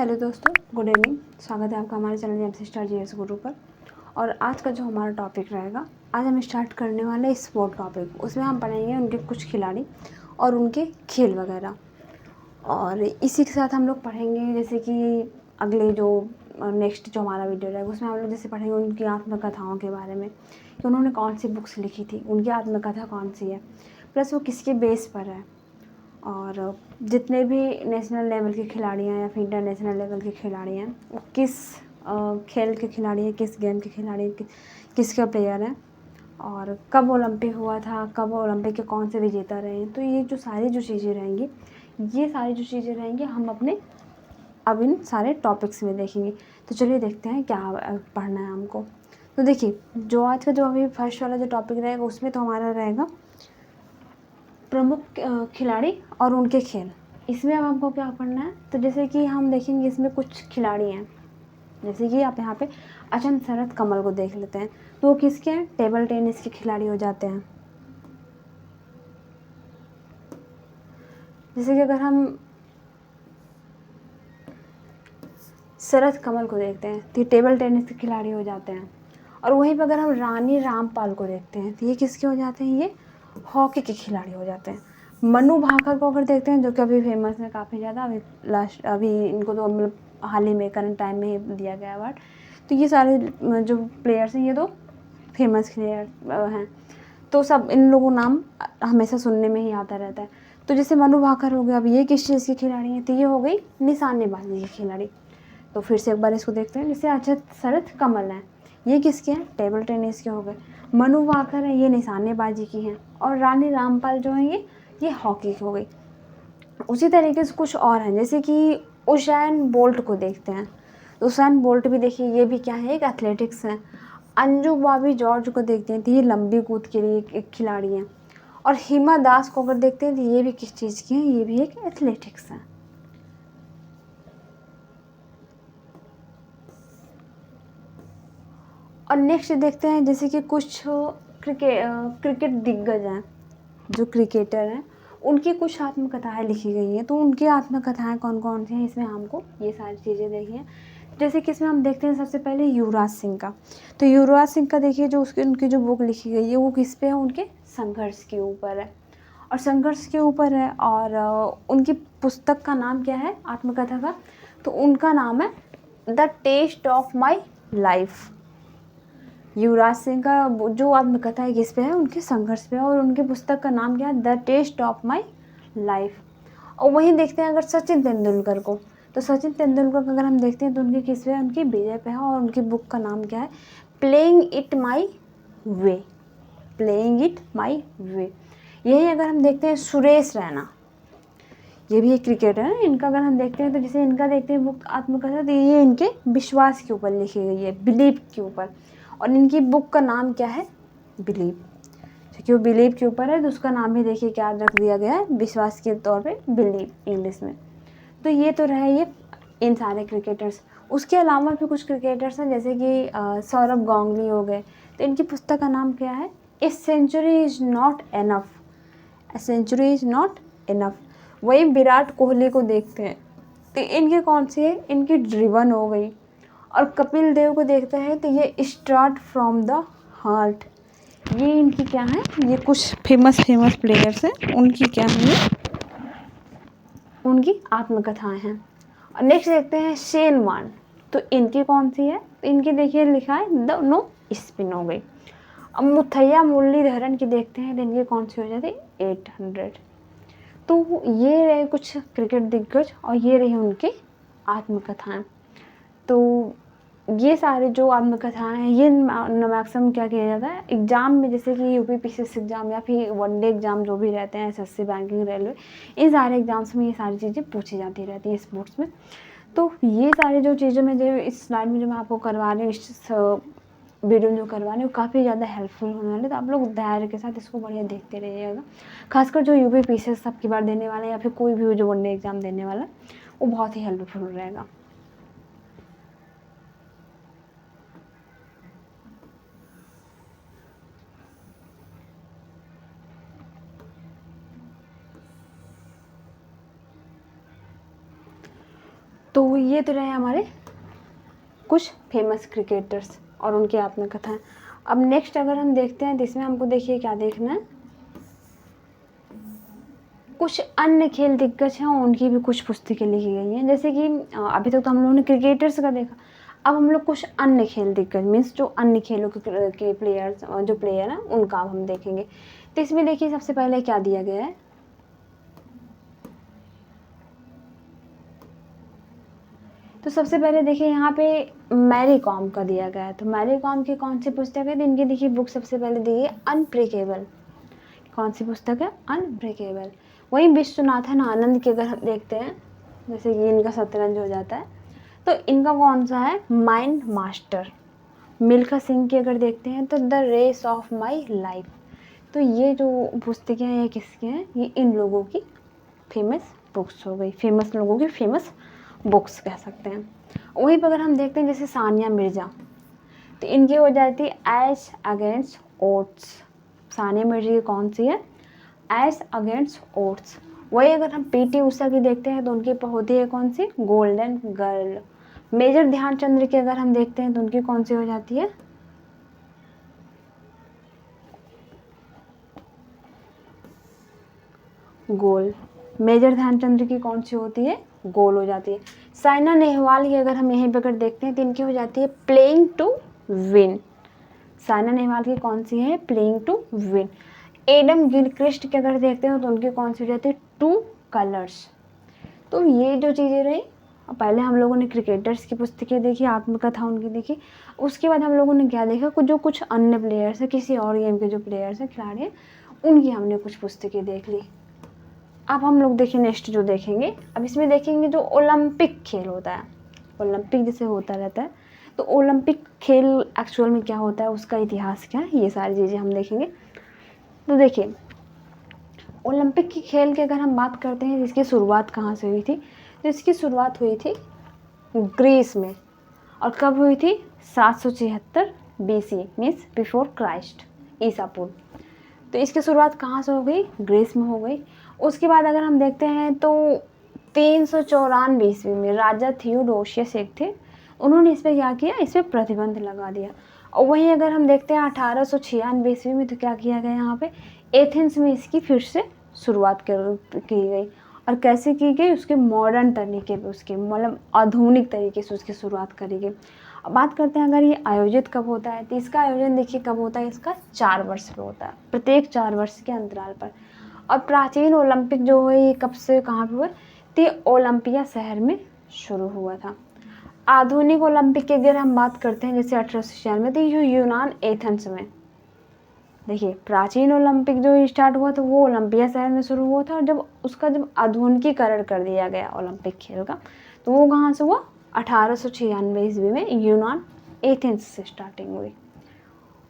Hello दोस्तों, good evening. स्वागत है आपका हमारे चैनल एमसी स्टार जीएस गुरु पर। और आज का जो हमारा टॉपिक रहेगा, आज हम स्टार्ट करने वाले स्पोर्ट टॉपिक। उसमें हम पढ़ेंगे उनके कुछ खिलाड़ी और उनके खेल वगैरह। और इसी के साथ हम लोग पढ़ेंगे जैसे कि अगले जो नेक्स्ट जो हमारा वीडियो रहेगा उसमें हम लोग जैसे पढ़ेंगे उनकी आत्मकथाओं के बारे में कि उन्होंने कौन सी बुक्स लिखी थी, उनकी आत्मकथा कौन सी है, प्लस वो किसके बेस पर है, और जितने भी नेशनल लेवल के खिलाड़ी हैं या फिर इंटरनेशनल लेवल के खिलाड़ी हैं वो किस खेल के खिलाड़ी हैं, किस गेम के खिलाड़ी हैं, किसका प्लेयर हैं, और कब ओलंपिक हुआ था, कब ओलंपिक के कौन से विजेता रहे हैं। तो ये जो सारी जो चीज़ें रहेंगी, ये सारी जो चीज़ें रहेंगी हम अपने अब इन सारे टॉपिक्स में देखेंगे। तो चलिए देखते हैं क्या पढ़ना है हमको। तो देखिए, जो आज का जो अभी फर्स्ट वाला जो टॉपिक रहेगा उसमें तो हमारा रहेगा प्रमुख खिलाड़ी और उनके खेल। इसमें अब हमको क्या पढ़ना है, तो जैसे कि हम देखेंगे इसमें कुछ खिलाड़ी हैं, जैसे कि आप यहाँ पे अचंत शरत कमल को देख लेते हैं। तो वो किसके हैं? टेबल टेनिस के खिलाड़ी हो जाते हैं। जैसे कि अगर हम शरत कमल को देखते हैं तो ये टेबल टेनिस के खिलाड़ी हो जाते हैं। और वहीं पर अगर हम रानी रामपाल को देखते हैं तो ये किसके हो जाते हैं? ये हॉकी के खिलाड़ी हो जाते हैं। मनु भाकर को अगर देखते हैं, जो कि अभी फेमस है काफ़ी ज़्यादा, अभी इनको तो मतलब हाल ही में करंट टाइम में ही दिया गया अवार्ड। तो ये सारे जो प्लेयर्स हैं ये तो फेमस प्लेयर हैं। तो सब इन लोगों नाम हमेशा सुनने में ही आता रहता है। तो जैसे मनु भाकर हो गया, अब ये किस चीज़ की खिलाड़ी हैं? तो ये हो गई निशानेबाजी की खिलाड़ी। तो फिर से एक बार इसको देखते हैं। जैसे अचंत शरत कमल हैं, ये किसके हैं? टेबल टेनिस के हो गए। मनु भाकर है, ये निशानेबाजी की हैं। और रानी रामपाल जो हैं ये हॉकी की हो गई। उसी तरीके से कुछ और हैं, जैसे कि उसैन बोल्ट को देखते हैं। तो उसैन बोल्ट भी देखिए, ये भी क्या है? एक एथलेटिक्स है। अंजू बॉबी जॉर्ज को देखते हैं तो ये लंबी कूद के लिए एक खिलाड़ी हैं। और हिमा दास को अगर देखते हैं तो ये भी किस चीज़ की हैं? ये भी एक एथलेटिक्स है। और नेक्स्ट देखते हैं जैसे कि कुछ क्रिकेट दिग्गज हैं, जो क्रिकेटर हैं, उनकी कुछ आत्मकथाएं लिखी गई हैं। तो उनकी आत्मकथाएं कौन कौन सी हैं, इसमें हमको ये सारी चीज़ें देखी हैं। जैसे कि इसमें हम देखते हैं सबसे पहले युवराज सिंह का। तो युवराज सिंह का देखिए, जो उनकी जो बुक लिखी गई है वो किस पे है? उनके संघर्ष के ऊपर है। और संघर्ष के ऊपर है। और उनकी पुस्तक का नाम क्या है आत्मकथा का? तो उनका नाम है the test of my life. Yuvraj Singh का जो आत्मकथा है किस पे है? उनके संघर्ष पे है। और उनकी पुस्तक का नाम क्या है? The test of my life. और वहीं देखते हैं अगर सचिन तेंदुलकर को, तो सचिन तेंदुलकर को अगर हम देखते हैं तो उनकी किस पे है? उनकी विजय पे है। और उनकी बुक का नाम क्या है? Playing it my way. Playing it my way. यही अगर हम देखते हैं सुरेश रैना, ये भी एक क्रिकेटर है। इनका अगर हम देखते हैं तो जैसे इनका देखते हैं बुक आत्मकथा, तो ये इनके विश्वास के ऊपर लिखी गई है, बिलीव के ऊपर। और इनकी बुक का नाम क्या है? बिलीव। क्योंकि वो बिलीव के ऊपर है तो उसका नाम भी देखिए क्या रख दिया गया है, विश्वास के तौर पे बिलीव इंग्लिश में। तो ये तो रहे ये इन सारे क्रिकेटर्स। उसके अलावा भी कुछ क्रिकेटर्स हैं, जैसे कि सौरभ गांगुली हो गए। तो इनकी पुस्तक का नाम क्या है? A century is not enough. A century is not enough. वही विराट कोहली को देखते हैं तो इनकी कौन सी है? इनकी ड्रिवन हो गई। और कपिल देव को देखते हैं तो ये स्टार्ट फ्रॉम द हार्ट। ये इनकी क्या है? ये कुछ फेमस प्लेयर्स हैं, उनकी क्या है? उनकी आत्मकथाएं हैं। और नेक्स्ट देखते हैं शेन वार्न। तो इनकी कौन सी है? तो इनकी देखिए लिखा है द नो स्पिन हो गई। अब मुथैया मुरलीधरन की देखते हैं तो इनकी कौन सी हो जाती? 800। तो ये रहे कुछ क्रिकेट दिग्गज और ये रही उनकी आत्मकथाएं। तो ये सारे जो आत्मकथाएं हैं ये मैक्सिमम क्या किया जाता है एग्ज़ाम में, जैसे कि यूपीपीसीएस एग्ज़ाम या फिर वनडे एग्ज़ाम जो भी रहते हैं, एसएससी, बैंकिंग, रेलवे, इन सारे एग्ज़ाम्स में ये सारी चीज़ें पूछी जाती रहती है स्पोर्ट्स में। तो ये सारी जो चीज़ें मैं जो इस स्लाइड में जो मैं आपको करवा रही हूँ, इस वीडियो में जो करवा रही हूँ, काफ़ी ज़्यादा हेल्पफुल होने वाले। तो आप लोग धैर्य के साथ इसको बढ़िया देखते रहिएगा। खासकर जो यूपीपीसीएस सबकी बार देने वाला है या फिर कोई भी जो वनडे एग्ज़ाम देने वाला है, वो बहुत ही हेल्पफुल रहेगा। तो तो ये तो रहे हमारे कुछ फेमस क्रिकेटर्स और उनकी आत्मकथाएं। अब नेक्स्ट अगर हम देखते हैं तो इसमें हमको देखिए क्या देखना है, कुछ अन्य खेल दिग्गज हैं उनकी भी कुछ पुस्तकें लिखी गई हैं। जैसे कि अभी तक तो हम लोगों ने क्रिकेटर्स का देखा, अब हम लोग कुछ अन्य खेल दिग्गज मीन्स जो अन्य खेलों के प्लेयर्स जो प्लेयर हैं उनका अब हम देखेंगे। तो इसमें देखिए सबसे पहले क्या दिया गया है, तो सबसे पहले देखिए यहाँ पे मैरी कॉम का दिया गया है। तो मैरी कॉम की कौन सी पुस्तक है, तो इनकी देखिए बुक सबसे पहले दी है अनब्रेकेबल। कौन सी पुस्तक है, अनब्रेकेबल। वहीं विश्वनाथन आनंद की अगर हम देखते हैं, जैसे कि इनका शतरंज हो जाता है, तो इनका कौन सा है, माइंड मास्टर। मिल्खा सिंह की अगर देखते हैं तो the race of my life. तो ये जो पुस्तकें हैं ये किसकी हैं, ये इन लोगों की फेमस बुक्स हो गई, फेमस लोगों की फेमस बुक्स कह सकते हैं। वहीं पर अगर हम देखते हैं जैसे सानिया मिर्ज़ा, तो इनकी हो जाती है एश अगेंस्ट ओट्स। सानिया मिर्ज़ा की कौन सी है, एश अगेंस्ट ओट्स। वही अगर हम पीटी उषा की देखते हैं तो उनकी होती है कौन सी, गोल्डन गर्ल। मेजर ध्यानचंद्र की अगर हम देखते हैं तो उनकी कौन सी हो जाती है, गोल। मेजर ध्यानचंद्र की कौन सी होती है, गोल हो जाती है। साइना नेहवाल की अगर हम यहीं पर अगर देखते हैं तो इनकी हो जाती है playing to win. Saina Nehwal की कौन सी है, playing to win. Adam Gilchrist की अगर देखते हो तो उनकी कौन सी हो जाती है, टू कलर्स। तो ये जो चीज़ें रही, पहले हम लोगों ने क्रिकेटर्स की पुस्तकें देखी, आत्मकथा उनकी देखी, उसके बाद हम लोगों ने क्या देखा, जो कुछ अन्य प्लेयर्स हैं, किसी और गेम के जो प्लेयर्स हैं, खिलाड़ी हैं, उनकी हमने कुछ पुस्तकें देख ली। अब हम लोग देखिए नेक्स्ट जो देखेंगे, अब इसमें देखेंगे जो ओलंपिक खेल होता है, ओलंपिक जैसे होता रहता है, तो ओलंपिक खेल एक्चुअल में क्या होता है, उसका इतिहास क्या है, ये सारी चीज़ें हम देखेंगे। तो देखिए ओलंपिक की खेल की अगर हम बात करते हैं, इसकी शुरुआत कहाँ से हुई थी, तो इसकी शुरुआत हुई थी ग्रीस में। और कब हुई थी, 776 BC मीन्स बिफोर क्राइस्ट, ईसा पूर्व। तो इसकी शुरुआत कहाँ से हो गई, ग्रीस में हो गई। उसके बाद अगर हम देखते हैं तो 394 ईस्वी में राजा थियोडोसियस एक थे, उन्होंने इस पर क्या किया, इस पर प्रतिबंध लगा दिया। और वहीं अगर हम देखते हैं 1896 ईस्वी में, तो क्या किया गया यहाँ पे, एथेंस में इसकी फिर से शुरुआत की गई। और कैसे की गई, उसके मॉडर्न तरीके पे, उसके मतलब आधुनिक तरीके से उसकी शुरुआत करी गई। अब बात करते हैं अगर ये आयोजित कब होता है, तो इसका आयोजन देखिए कब होता है, इसका 4 वर्ष पर होता है, प्रत्येक 4 वर्ष के अंतराल पर। और प्राचीन ओलंपिक जो है ये कब से कहाँ पे हुआ, तो ओलंपिया शहर में शुरू हुआ था। आधुनिक ओलंपिक की अगर हम बात करते हैं जैसे 1896 तो ये यूनान एथेंस में। देखिए प्राचीन ओलंपिक जो स्टार्ट हुआ था वो ओलंपिया शहर में शुरू हुआ था, और जब आधुनिकीकरण कर दिया गया ओलंपिक खेल का, तो वो कहाँ से हुआ, 1896 ईस्वी में यूनान एथेंस से स्टार्टिंग हुई।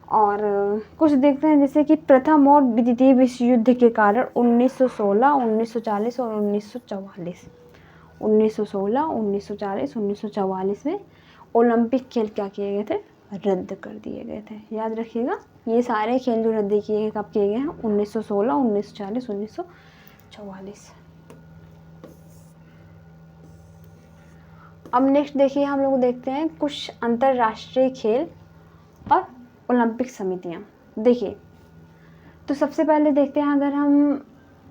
और कुछ देखते हैं जैसे कि प्रथम और द्वितीय विश्व युद्ध के कारण 1916, 1940 और 1944, 1916, 1940, 1944 में ओलंपिक खेल क्या किए गए थे, रद्द कर दिए गए थे। याद रखिएगा ये सारे खेल जो रद्द किए गए कब किए गए हैं, 1916, 1940, 1944। अब नेक्स्ट देखिए हम लोग देखते हैं कुछ अंतर्राष्ट्रीय खेल और ओलंपिक समितियाँ। देखिए तो सबसे पहले देखते हैं अगर हम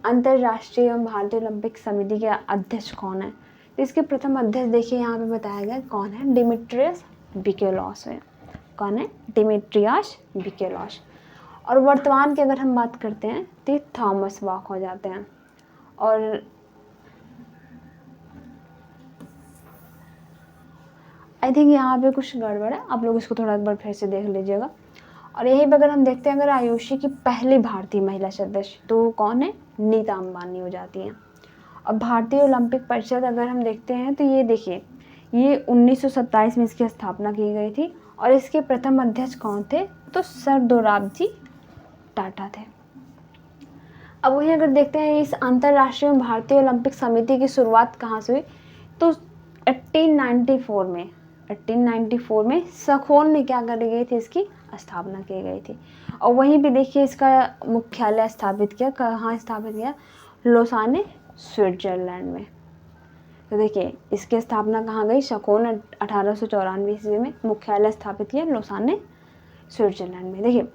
अंतर्राष्ट्रीय एवं भारतीय ओलंपिक समिति के अध्यक्ष कौन है, तो इसके प्रथम अध्यक्ष देखिए यहाँ पे बताया गया कौन है, डिमिट्रियस बिकेलॉस है। कौन है, डिमिट्रियस बिकेलॉस। और वर्तमान की अगर हम बात करते हैं तो थॉमस बाक हो जाते हैं। और आई थिंक यहाँ पे कुछ गड़बड़ है, आप लोग इसको थोड़ा एक बार फिर से देख लीजिएगा। और यहीं पर अगर हम देखते हैं अगर आयुषी की पहली भारतीय महिला सदस्य तो वो कौन है, नीता अंबानी हो जाती हैं। और भारतीय ओलंपिक परिषद अगर हम देखते हैं तो ये देखिए ये 1927 में इसकी स्थापना की गई थी। और इसके प्रथम अध्यक्ष कौन थे, तो सर दोराबजी टाटा थे। अब वहीं अगर देखते हैं इस अंतर्राष्ट्रीय भारतीय ओलंपिक समिति की शुरुआत कहाँ से हुई, तो 1894 में सखोन में क्या करी गई थी, इसकी स्थापना की गई थी। और वहीं भी देखिए इसका मुख्यालय स्थापित किया, कहाँ स्थापित किया, लोसाने स्विट्जरलैंड में। तो देखिए इसकी स्थापना कहाँ गई, शकोन 1894 ईस्वी में, मुख्यालय स्थापित किया लोसाने स्विट्जरलैंड में। देखिए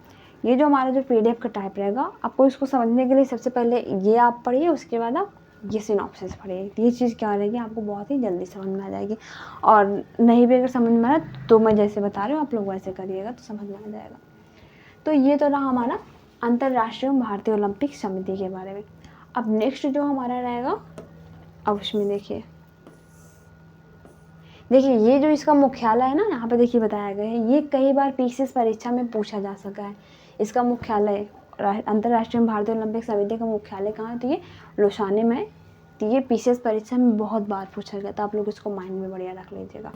ये जो हमारा जो PDF का टाइप रहेगा, आपको इसको समझने के लिए सबसे पहले ये आप पढ़िए, उसके बाद आप ये सिनॉप्सिस पढ़िए। ये चीज़ क्या रहेगी आपको बहुत ही जल्दी समझ में आ जाएगी, और नहीं भी अगर समझ में आया तो मैं जैसे बता रही हूँ आप लोग वैसे करिएगा तो समझ में आ जाएगा। तो ये तो रहा हमारा अंतर्राष्ट्रीय भारतीय ओलंपिक समिति के बारे में। अब नेक्स्ट जो हमारा रहेगा, अब उसमें देखिए ये जो इसका मुख्यालय है ना, यहाँ पे देखिए बताया गया है, ये कई बार पीसीएस परीक्षा में पूछा जा सका है। इसका मुख्यालय अंतर्राष्ट्रीय भारतीय ओलंपिक समिति का मुख्यालय कहाँ है, तो ये लोसाने में है। तो ये पीसीएस परीक्षा में बहुत बार पूछा गया था, आप लोग इसको माइंड में बढ़िया रख लीजिएगा।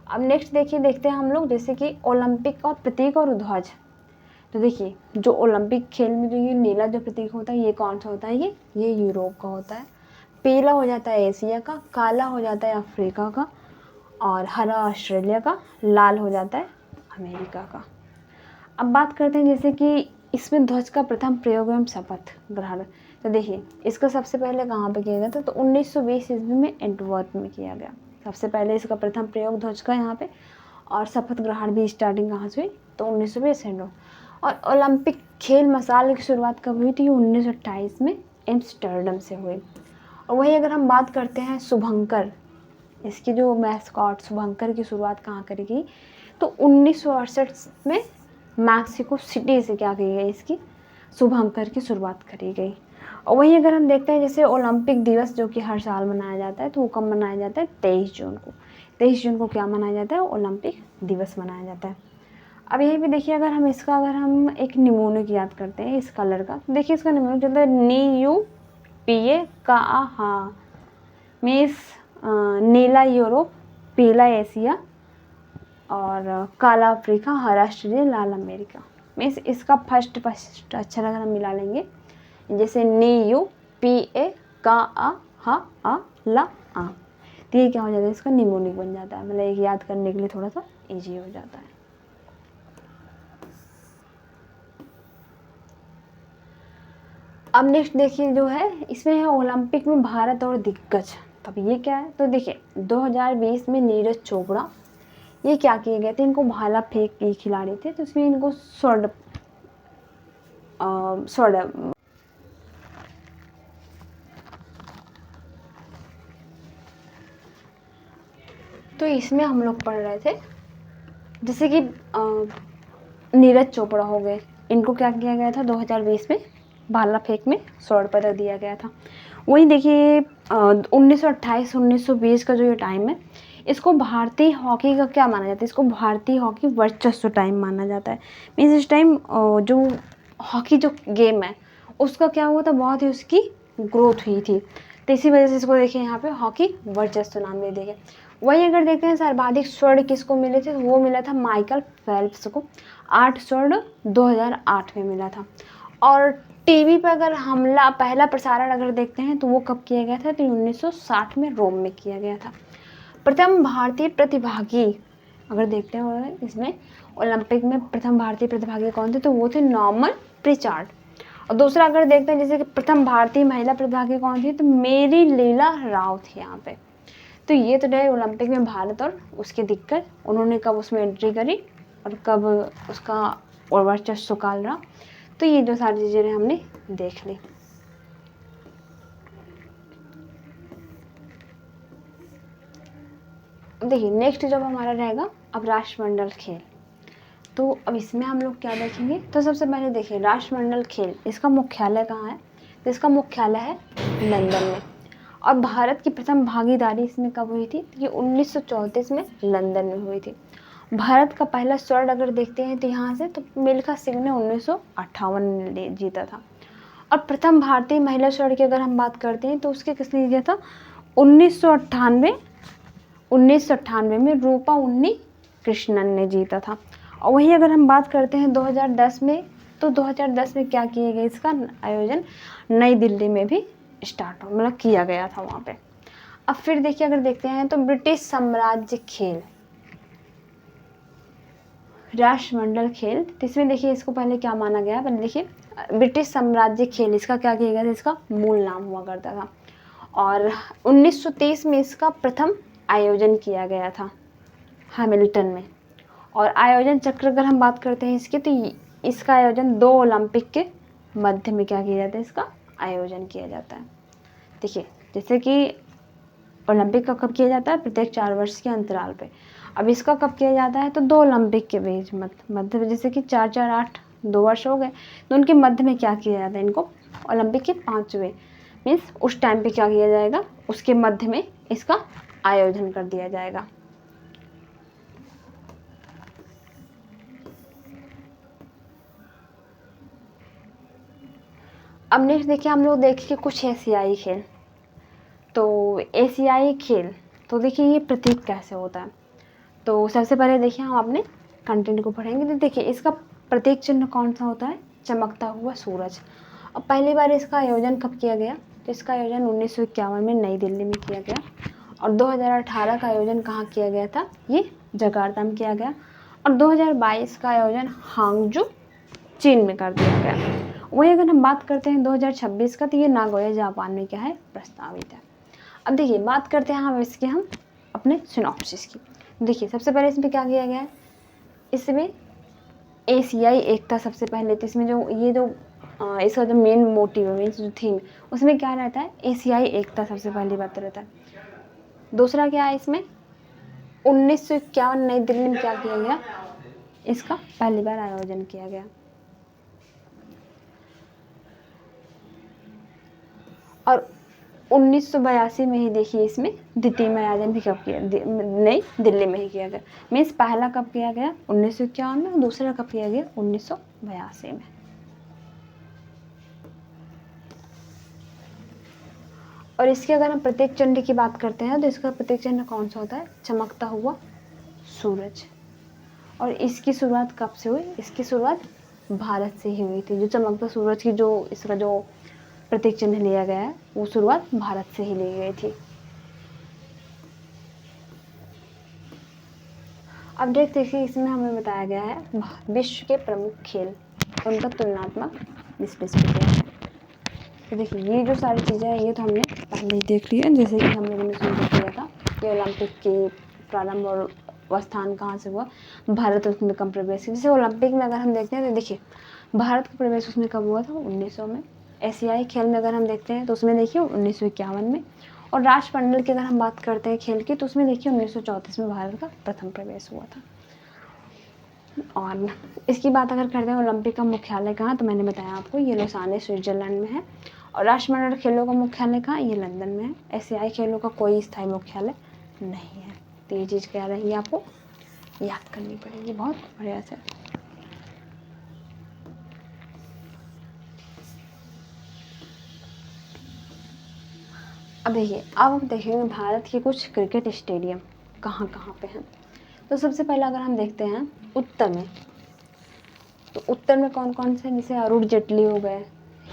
अब नेक्स्ट देखते हैं हम लोग जैसे कि ओलंपिक और प्रतीक और ध्वज। तो देखिए जो ओलंपिक खेल में जो ये नीला जो प्रतीक होता है, ये कौन सा होता है, ये यूरोप का होता है, पीला हो जाता है एशिया का, काला हो जाता है अफ्रीका का, और हरा ऑस्ट्रेलिया का, लाल हो जाता है अमेरिका का। अब बात करते हैं जैसे कि इसमें ध्वज का प्रथम प्रयोग एवं शपथ ग्रहण। तो देखिए इसका सबसे पहले कहाँ पे किया गया था, तो 1920 ईस्वी में एंटवर्प में किया गया सबसे पहले इसका प्रथम प्रयोग ध्वज का यहाँ पे। और शपथ ग्रहण भी स्टार्टिंग कहाँ से हुई, तो 1920 एंटवर्प। और ओलंपिक खेल मसाल की शुरुआत कब हुई थी, 1928 में एम्स्टर्डम से हुई। और वही अगर हम बात करते हैं शुभंकर, इसकी जो मैस्कॉट शुभंकर की शुरुआत कहाँ करी गई, तो 1968 में मैक्सिको सिटी से क्या की गई, इसकी शुभंकर की शुरुआत करी गई। और वहीं अगर हम देखते हैं जैसे ओलंपिक दिवस जो कि हर साल मनाया जाता है, तो वो कब मनाया जाता है, 23 जून को। 23 जून को क्या मनाया जाता है, ओलंपिक दिवस मनाया जाता है। अब यही भी देखिए अगर हम एक निमोनिक याद करते हैं इस कलर का, तो देखिए इसका निमोनिक जो है NUPA का हाँ मीन्स नीला यूरोप, पीला एशिया, और काला अफ्रीका, हरा ऑस्ट्रेलिया, लाल अमेरिका। मीन्स इसका फर्स्ट अक्षर अगर हम मिला लेंगे जैसे NUPA का ला आ, तो ये क्या हो जाता है, इसका निमोनिक बन जाता है, मतलब एक याद करने के लिए थोड़ा सा इजी हो जाता है। अब नेक्स्ट देखिए जो है इसमें है ओलंपिक में भारत और दिग्गज। तब ये क्या है, तो देखिए 2020 में नीरज चोपड़ा ये क्या किए गए थे, इनको भाला फेंक के खिलाड़ी थे, तो इसमें इनको स्वर्ण तो इसमें हम लोग पढ़ रहे थे जैसे कि नीरज चोपड़ा हो गए, इनको क्या किया गया था 2020 में भाला फेंक में स्वर्ण पदक दिया गया था। वहीं देखिए 1928 1920 का जो ये टाइम है, इसको भारतीय हॉकी का क्या माना जाता है, इसको भारतीय हॉकी वर्चस्व टाइम माना जाता है। मीन्स इस टाइम जो हॉकी जो गेम है उसका क्या हुआ था, बहुत ही उसकी ग्रोथ हुई थी, तो इसी वजह से इसको देखिए यहाँ पे हॉकी वर्चस्व नाम दे दिया गया। वहीं अगर देखते हैं सर्वाधिक स्वर्ण किसको मिले थे, तो वो मिला था माइकल फेल्प्स को, 8 स्वर्ण 2008 में मिला था। और टीवी पर अगर हमला पहला प्रसारण अगर देखते हैं तो वो कब किया गया था, तो 1960 में रोम में किया गया था। प्रथम भारतीय प्रतिभागी अगर देखते हैं इसमें ओलंपिक में प्रथम भारतीय प्रतिभागी कौन थे, तो वो थे नॉर्मन प्रिचार्ड। और दूसरा अगर देखते हैं जैसे कि प्रथम भारतीय महिला प्रतिभागी कौन थी, तो मेरी लीला राव थी यहाँ पे। तो ये तो रहे ओलंपिक में भारत और उसके दिक्कत, उन्होंने कब उसमें एंट्री करी और कब उसका वर्चस्व काल रहा, तो ये जो सारी चीज़ें हमने देख ली। देखिए नेक्स्ट जब हमारा रहेगा अब राष्ट्रमंडल खेल, तो अब इसमें हम लोग क्या देखेंगे, तो सबसे पहले देखिए राष्ट्रमंडल खेल इसका मुख्यालय कहाँ है, तो इसका मुख्यालय है लंदन में। और भारत की प्रथम भागीदारी इसमें कब हुई थी, ये 1934 में लंदन में हुई थी। भारत का पहला स्वर्ण अगर देखते हैं तो यहाँ से तो मिल्खा सिंह ने 1958 में जीता था। और प्रथम भारतीय महिला स्वर्ण की अगर हम बात करते हैं तो उसके किसने जीता था, 1998 में रूपा उन्नी कृष्णन ने जीता था। और वहीं अगर हम बात करते हैं 2010 में, तो 2010 में क्या किया गया, इसका आयोजन नई दिल्ली में भी स्टार्ट मतलब किया गया था वहाँ पे। अब फिर देखिए अगर देखते हैं तो ब्रिटिश साम्राज्य खेल राष्ट्रमंडल खेल, तो इसमें देखिए इसको पहले क्या माना गया, पहले देखिए ब्रिटिश साम्राज्य खेल इसका क्या किया गया था, इसका मूल नाम हुआ करता था। और 1923 में इसका प्रथम आयोजन किया गया था हैमिल्टन में। और आयोजन चक्र अगर हम बात करते हैं इसकी, तो इसका आयोजन 2 ओलंपिक के मध्य में क्या किया जाता है, इसका आयोजन किया जाता है। देखिए जैसे कि ओलंपिक का कब किया जाता है, प्रत्येक 4 वर्ष के अंतराल पे। अब इसका कब किया जाता है, तो 2 ओलंपिक के बीच मध्य में, जैसे कि 4 4 8 2 वर्ष हो गए, तो उनके मध्य में क्या किया जाता है, इनको ओलंपिक के 5वें मीन्स उस टाइम पे क्या किया जाएगा, उसके मध्य में इसका आयोजन कर दिया जाएगा। अब नेक्स्ट देखिए हम लोग देखेंगे कुछ एशियाई खेल। तो एशियाई खेल, तो देखिए ये प्रतीक कैसे होता है। तो सबसे पहले देखिए हम अपने कंटेंट को पढ़ेंगे। तो देखिए इसका प्रतीक चिन्ह कौन सा होता है, चमकता हुआ सूरज। अब पहली बार इसका आयोजन कब किया गया, तो इसका आयोजन 1951 में नई दिल्ली में किया गया। और 2018 का आयोजन कहाँ किया गया था, ये जकार्ता में किया गया। और 2022 का आयोजन हांगजू चीन में कर दिया गया। वहीं अगर हम बात करते हैं 2026 का, तो ये नागोया जापान में क्या है, प्रस्तावित है। अब देखिए बात करते हैं हम इसके अपने सिनॉप्सिस की। देखिए सबसे पहले इसमें क्या किया गया है, इसमें एशियाई एकता सबसे पहले, तो इसमें जो इसका जो मेन मोटिव है, मीन्स जो थीम, उसमें क्या रहता है, एशियाई एकता सबसे पहली बात रहता है। दूसरा क्या है, इसमें 1951 नई दिल्ली में क्या किया गया, इसका पहली बार आयोजन किया गया। और 1982 में ही देखिए इसमें द्वितीय आयोजन भी कब किया, नई दिल्ली में ही किया गया। मीन्स पहला कब किया गया, 1951 में, और दूसरा कब किया गया, 1982 में। और इसके अगर हम प्रतीक चिन्ह की बात करते हैं, तो इसका प्रतीक चिन्ह कौन सा होता है, चमकता हुआ सूरज। और इसकी शुरुआत कब से हुई, इसकी शुरुआत भारत से ही हुई थी। जो चमकता सूरज की जो इसका जो प्रतीक चिन्ह लिया गया है, वो शुरुआत भारत से ही ली गई थी। अब देखिए इसमें हमें बताया गया है विश्व के प्रमुख खेल, उनका तुलनात्मक विश्लेषण है। तो देखिए ये जो सारी चीज़ें हैं, ये तो हमने पहले ही देख लिया। जैसे कि हम लोगों ने सुन किया था कि ओलंपिक की प्रारंभ और स्थान कहाँ से हुआ, भारत उसमें कब प्रवेश किया। जैसे ओलंपिक में अगर हम देखते हैं, तो देखिए भारत का प्रवेश उसमें कब हुआ था, 1900 में। एशियाई खेल में अगर हम देखते हैं, तो उसमें देखिए 1951 में। और राष्ट्रमंडल की अगर हम बात करते हैं खेल की, तो उसमें देखिए 1934 में भारत का प्रथम प्रवेश हुआ था। और इसकी बात अगर करते हैं ओलंपिक का मुख्यालय कहाँ, तो मैंने बताया आपको ये लोसाने स्विट्जरलैंड में है। और राष्ट्रमंडल खेलों का मुख्यालय कहाँ, ये लंदन में है। एशियाई खेलों का कोई स्थायी मुख्यालय नहीं है। तो ये चीज़ क्या रही आपको याद करनी पड़ेगी बहुत बढ़िया से। अब देखिए अब हम देखेंगे भारत के कुछ क्रिकेट स्टेडियम कहाँ कहाँ पे हैं। तो सबसे पहले अगर हम देखते हैं उत्तर में, तो उत्तर में कौन कौन से, जैसे अरुण जेटली हो गए,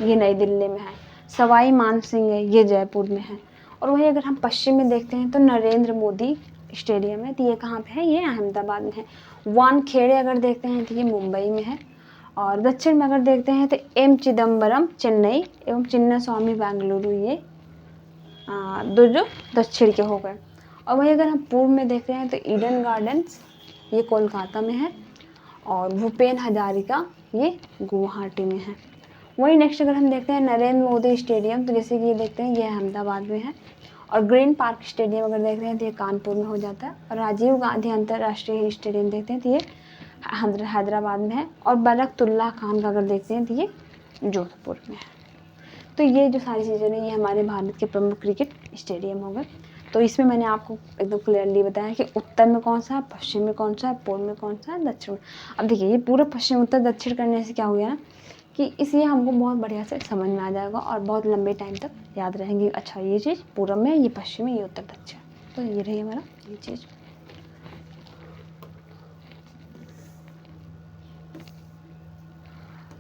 ये नई दिल्ली में है। सवाई मानसिंह है, ये जयपुर में है। और वहीं अगर हम पश्चिम में देखते हैं, तो नरेंद्र मोदी स्टेडियम है, तो ये कहाँ पे है, ये अहमदाबाद में है। वानखेड़े अगर देखते हैं, तो ये मुंबई में है। और दक्षिण में अगर देखते हैं, तो एम चिदम्बरम चेन्नई एवं चिन्ना स्वामी बेंगलुरु, ये दो जो दक्षिण के हो गए। और वहीं अगर हम पूर्व में देखते हैं, तो ईडन गार्डन्स ये कोलकाता में है। और भूपेन हजारिका ये गुवाहाटी में है। वहीं नेक्स्ट अगर हम देखते हैं नरेंद्र मोदी स्टेडियम, तो जैसे कि ये देखते हैं, ये अहमदाबाद में है। और ग्रीन पार्क स्टेडियम अगर देखते हैं, तो ये कानपुर में हो जाता है। और राजीव गांधी अंतर्राष्ट्रीय स्टेडियम देखते हैं, तो ये हैदराबाद में है। और बरकतुल्लाह खान का अगर देखते हैं, तो ये जोधपुर में है। तो ये जो सारी चीज़ें हैं, ये हमारे भारत के प्रमुख क्रिकेट स्टेडियम हो गए। तो इसमें मैंने आपको एकदम क्लियरली बताया कि उत्तर में कौन सा है, पश्चिम में कौन सा है, पूर्व में कौन सा है, दक्षिण में। अब देखिए ये पूरा पश्चिम उत्तर दक्षिण करने से क्या हो गया ना, कि इसलिए हमको बहुत बढ़िया से समझ में आ जाएगा और बहुत लंबे टाइम तक याद रहेंगे। अच्छा ये चीज़ पूर्व में, ये पश्चिम में, ये उत्तर दक्षिण। तो ये रही हमारा ये चीज़।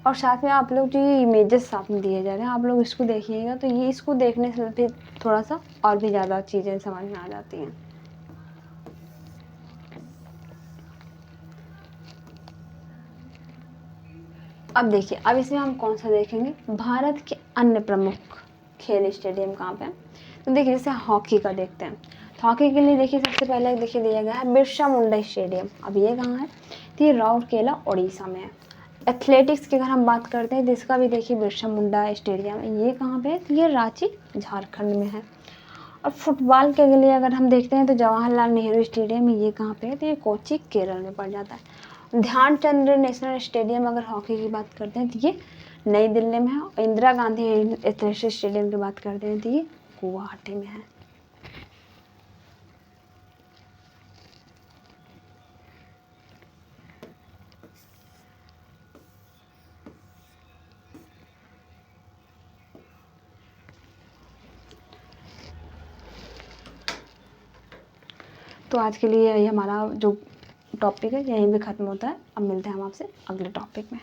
और साथ में आप लोग जो ये इमेजेस साथ में दिए जा रहे हैं, आप लोग इसको देखिएगा, तो ये इसको देखने से फिर थोड़ा सा और भी ज़्यादा चीज़ें समझ में आ जाती हैं। अब देखिए अब इसमें हम कौन सा देखेंगे, भारत के अन्य प्रमुख खेल स्टेडियम कहाँ पे हैं। तो देखिए जैसे हॉकी का देखते हैं, तो हॉकी के लिए देखिए सबसे पहले देखिए दिया गया है बिरसा मुंडा स्टेडियम। अब ये कहाँ है, तो ये राउरकेला उड़ीसा में है। एथलेटिक्स की अगर हम बात करते हैं तो इसका भी देखिए बिरसा मुंडा स्टेडियम है, ये कहाँ पे है, तो ये रांची झारखंड में है। और फुटबॉल के लिए अगर हम देखते हैं तो जवाहरलाल नेहरू स्टेडियम, ये कहाँ पे है, तो ये कोच्चि केरल में पड़ जाता है। ध्यानचंद नेशनल स्टेडियम अगर हॉकी की बात करते हैं तो ये नई दिल्ली में है। और इंदिरा गांधी एथलेटिक्स स्टेडियम की बात करते हैं तो ये गुवाहाटी में है। तो आज के लिए यही हमारा जो टॉपिक है यहीं पे ख़त्म होता है। अब मिलते हैं हम आपसे अगले टॉपिक में।